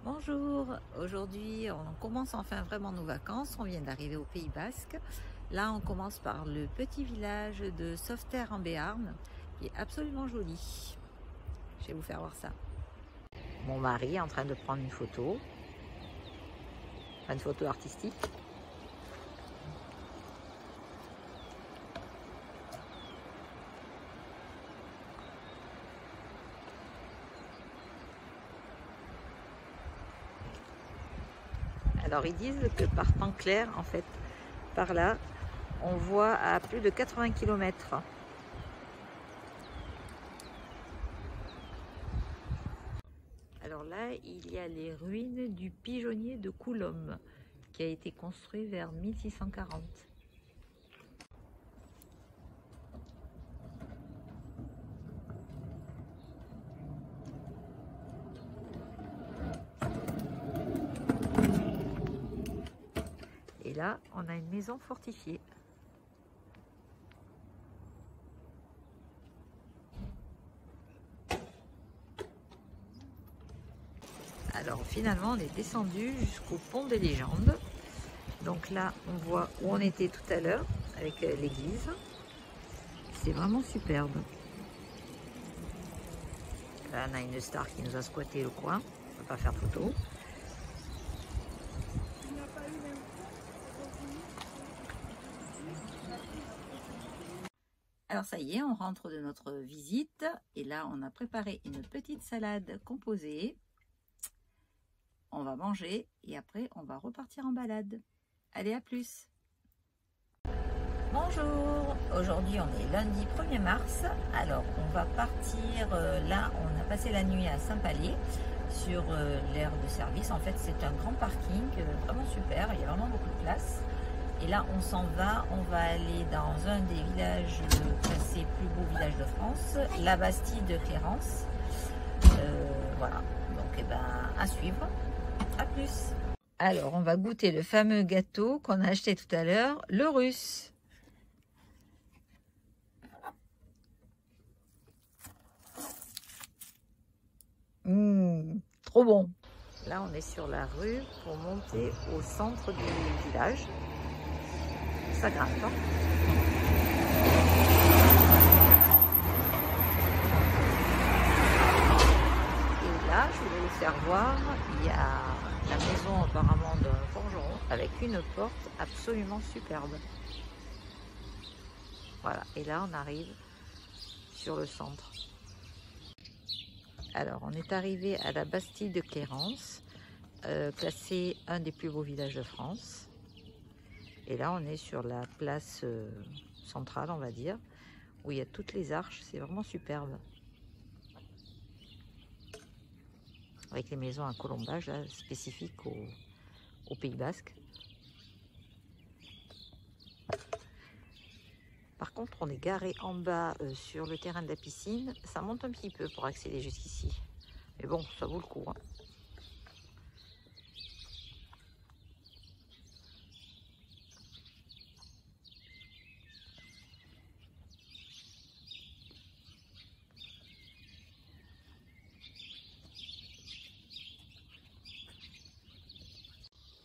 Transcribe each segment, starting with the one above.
Bonjour, aujourd'hui on commence enfin vraiment nos vacances, on vient d'arriver au Pays Basque. Là on commence par le petit village de Sauveterre en Béarn, qui est absolument joli. Je vais vous faire voir ça. Mon mari est en train de prendre une photo artistique. Alors ils disent que par temps clair, en fait, par là, on voit à plus de 80 km. Alors là, il y a les ruines du pigeonnier de Coulombe, qui a été construit vers 1640. Et là, on a une maison fortifiée. Alors finalement, on est descendu jusqu'au pont des légendes. Donc là, on voit où on était tout à l'heure avec l'église. C'est vraiment superbe. Là, on a une star qui nous a squatté le coin. On ne peut pas faire photo. Alors ça y est, on rentre de notre visite. Et là, on a préparé une petite salade composée. On va manger et après, on va repartir en balade. Allez, à plus! Bonjour, aujourd'hui on est lundi 1er mars, alors on va partir, là on a passé la nuit à Saint-Palais sur l'aire de service. En fait c'est un grand parking, vraiment super, il y a vraiment beaucoup de place. Et là on s'en va, on va aller dans un des villages classés plus beaux villages de France, la Bastille de Clérance. Voilà, donc à suivre, à plus. Alors on va goûter le fameux gâteau qu'on a acheté tout à l'heure, le russe. Trop bon. Là, on est sur la rue pour monter au centre du village. Ça grimpe, hein. Et là, je voulais vous faire voir, il y a la maison apparemment d'un forgeron avec une porte absolument superbe. Voilà, et là, on arrive sur le centre. Alors, on est arrivé à la Bastille de Clérance, classée un des plus beaux villages de France. Et là, on est sur la place centrale, on va dire, où il y a toutes les arches. C'est vraiment superbe. Avec les maisons à colombage, là, spécifiques au Pays Basque. Par contre, on est garé en bas sur le terrain de la piscine. Ça monte un petit peu pour accéder jusqu'ici. Mais bon, ça vaut le coup, hein.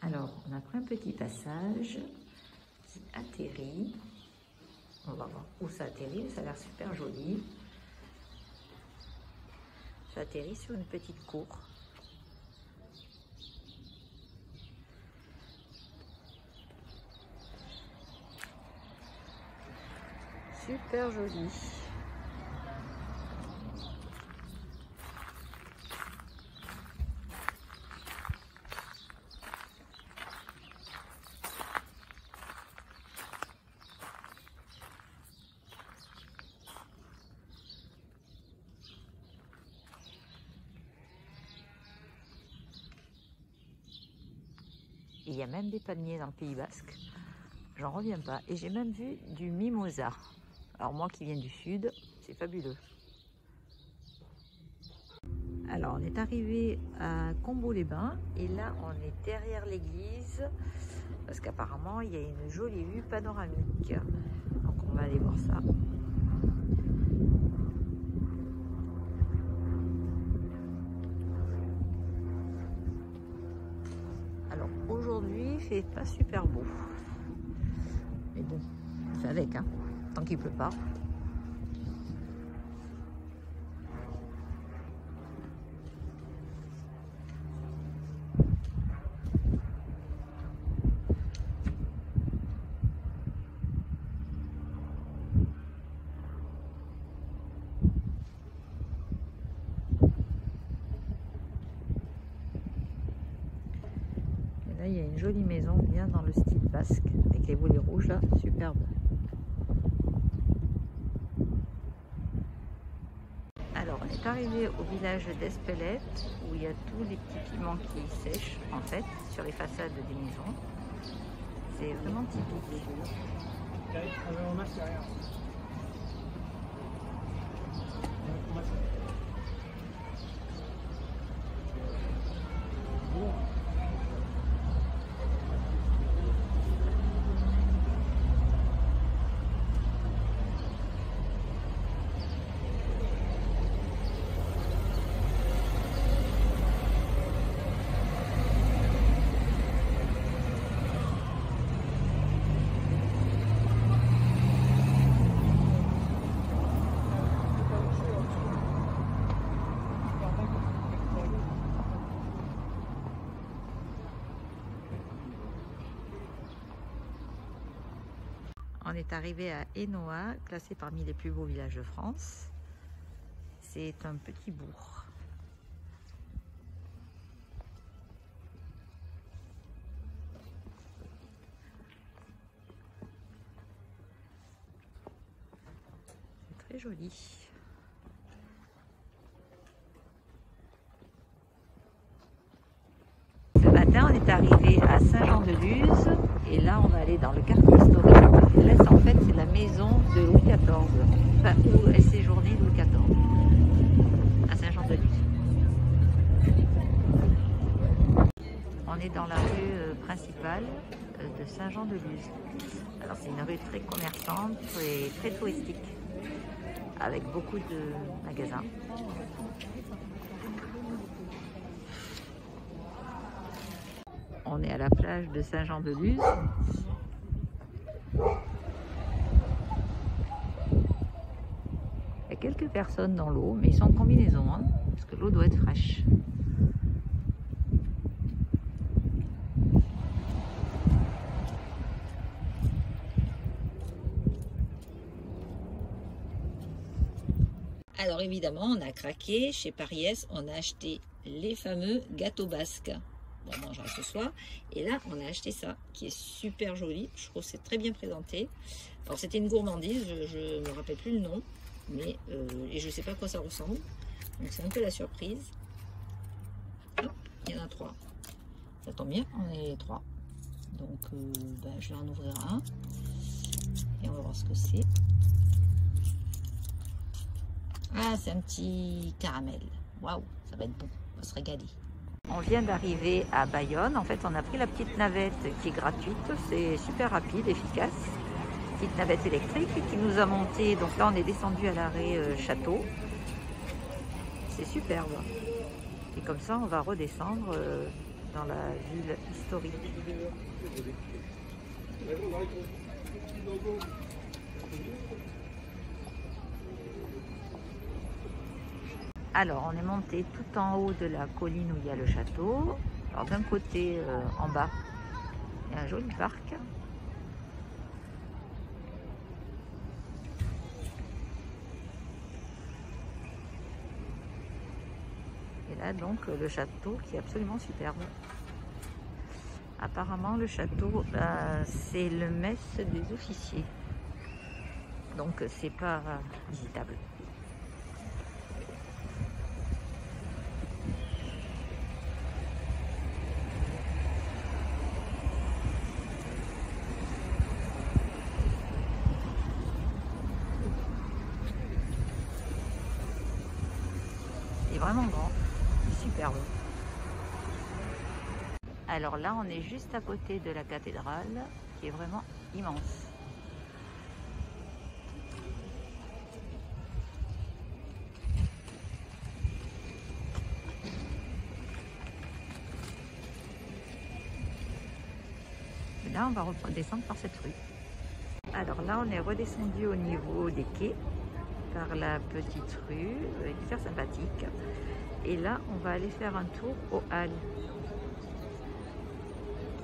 Alors, on a pris un petit passage qui atterrit. On va voir où ça atterrit, ça a l'air super joli. Ça atterrit sur une petite cour. Super joli. Il y a même des palmiers dans le Pays Basque. J'en reviens pas. Et j'ai même vu du mimosa. Alors moi qui viens du sud, c'est fabuleux. Alors on est arrivé à Combeau-les-Bains et là on est derrière l'église parce qu'apparemment il y a une jolie vue panoramique. Donc on va aller voir ça. Alors aujourd'hui, il fait pas super beau. Mais bon, on fait avec, hein, tant qu'il pleut pas. Il y a une jolie maison bien dans le style basque avec les volets rouges là, superbe. Alors on est arrivé au village d'Espelette où il y a tous les petits piments qui sèchent en fait sur les façades des maisons. C'est vraiment typique. On est arrivé à Hénoa, classé parmi les plus beaux villages de France. C'est un petit bourg. C'est très joli. Ce matin, on est arrivé à Saint-Jean-de-Luz et là, on va aller dans le quartier historique. Là, en fait, c'est la maison de Louis XIV, enfin, où est séjourné Louis XIV, à Saint-Jean-de-Luz. On est dans la rue principale de Saint-Jean-de-Luz. Alors, c'est une rue très commerçante et très touristique, avec beaucoup de magasins. On est à la plage de Saint-Jean-de-Luz. Il y a quelques personnes dans l'eau, mais ils sont en combinaison, hein, parce que l'eau doit être fraîche. Alors évidemment, on a craqué chez Pariès, on a acheté les fameux gâteaux basques. On mangera ce soir. Et là, on a acheté ça, qui est super joli. Je trouve que c'est très bien présenté. Alors, c'était une gourmandise, je ne me rappelle plus le nom, mais et je ne sais pas à quoi ça ressemble. Donc, c'est un peu la surprise. Hop, il y en a 3. Ça tombe bien, on est 3. Donc, je vais en ouvrir un. Et on va voir ce que c'est. Ah, c'est un petit caramel. Waouh, ça va être bon. On va se régaler. On vient d'arriver à Bayonne. En fait, on a pris la petite navette qui est gratuite. C'est super rapide, efficace. Petite navette électrique qui nous a monté. Donc là, on est descendu à l'arrêt Château. C'est superbe. Et comme ça, on va redescendre dans la ville historique. Alors, on est monté tout en haut de la colline où il y a le château. Alors, d'un côté, en bas, il y a un joli parc. Et là, donc, le château qui est absolument superbe. Apparemment, le château, c'est le mess des officiers. Donc, c'est pas visitable. Vraiment grand, superbe. Alors là, on est juste à côté de la cathédrale, qui est vraiment immense. là, on va redescendre par cette rue. Alors là, on est redescendu au niveau des quais, par la petite rue, hyper sympathique. Et là, on va aller faire un tour aux Halles,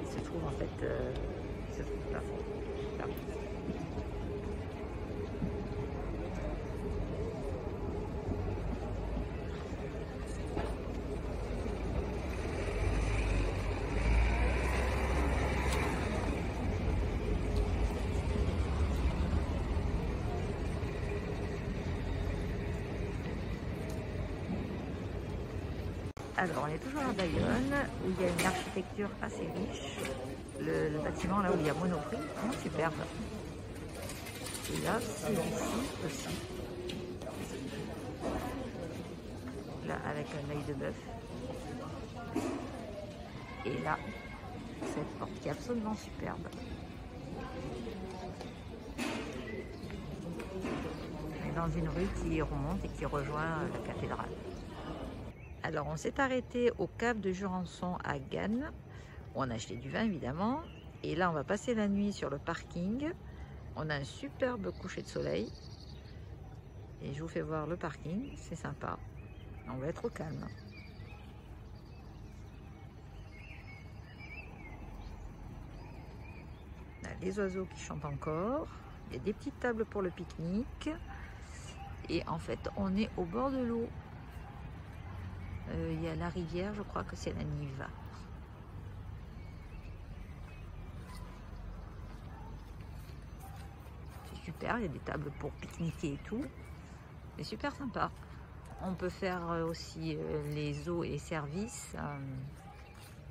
qui se trouve en fait, là. Alors, on est toujours à Bayonne, où il y a une architecture assez riche. Le bâtiment, là où il y a Monoprix, vraiment superbe. Et là, c'est ici aussi. Là, avec un œil de bœuf. Et là, cette porte qui est absolument superbe. On est dans une rue qui remonte et qui rejoint la cathédrale. Alors, on s'est arrêté au Cap de Jurançon à Gane. On a acheté du vin, évidemment. Et là, on va passer la nuit sur le parking. On a un superbe coucher de soleil. Et je vous fais voir le parking. C'est sympa. On va être au calme. On a les oiseaux qui chantent encore. Il y a des petites tables pour le pique-nique. Et en fait, on est au bord de l'eau. Il y a la rivière, je crois que c'est la Nive. C'est super, il y a des tables pour pique-niquer et tout. C'est super sympa. On peut faire aussi les eaux et services.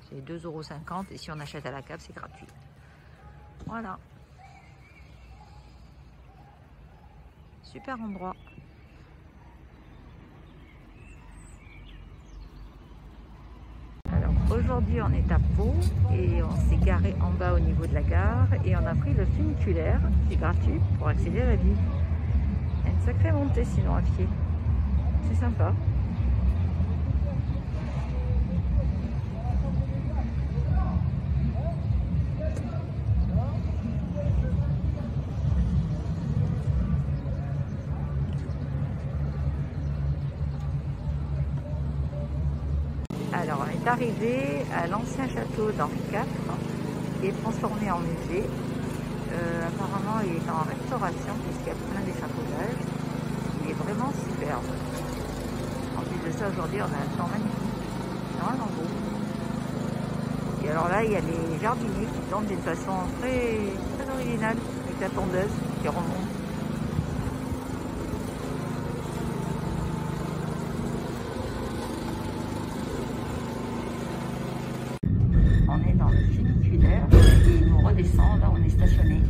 C'est 2,50 € et si on achète à la cave, c'est gratuit. Voilà. Super endroit. Aujourd'hui, on est à Pau et on s'est garé en bas au niveau de la gare et on a pris le funiculaire qui est gratuit pour accéder à la ville. Il y a une sacrée montée sinon à pied. C'est sympa. Alors, on est arrivé à l'ancien château d'Henri IV, qui est transformé en musée. Apparemment, il est en restauration, puisqu'il y a plein d'échafaudages. Il est vraiment superbe. En plus de ça, aujourd'hui, on a un temps magnifique. C'est vraiment beau. Et alors là, il y a les jardiniers qui tombent d'une façon très, très originale, avec la tondeuse qui remonte. On est dans le funiculaire et on redescend, là on est stationné.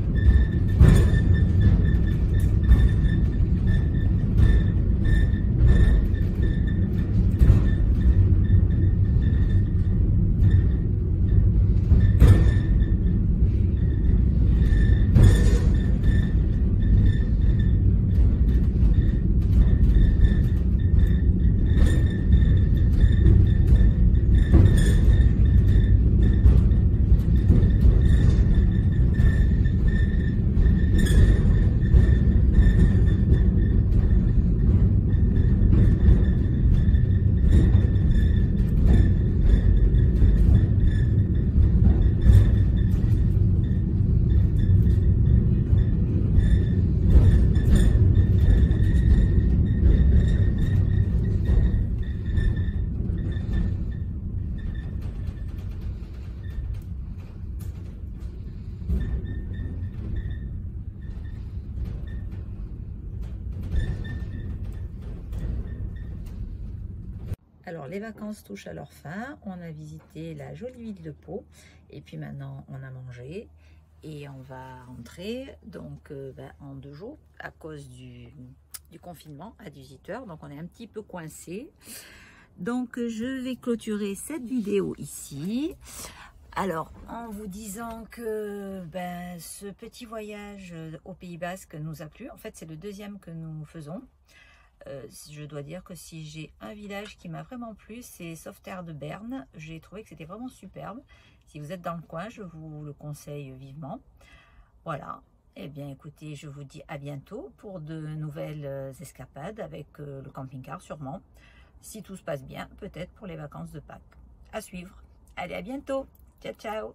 Alors les vacances touchent à leur fin, on a visité la jolie ville de Pau et puis maintenant on a mangé et on va rentrer donc en 2 jours à cause du confinement à 18 h, donc on est un petit peu coincé. Donc je vais clôturer cette vidéo ici. Alors en vous disant que ce petit voyage au Pays Basque nous a plu, en fait c'est le 2e que nous faisons. Je dois dire que si j'ai un village qui m'a vraiment plu, c'est Sauveterre de Berne. J'ai trouvé que c'était vraiment superbe. Si vous êtes dans le coin, je vous le conseille vivement. Voilà. Eh bien, écoutez, je vous dis à bientôt pour de nouvelles escapades avec le camping-car sûrement. Si tout se passe bien, peut-être pour les vacances de Pâques. À suivre. Allez, à bientôt. Ciao, ciao.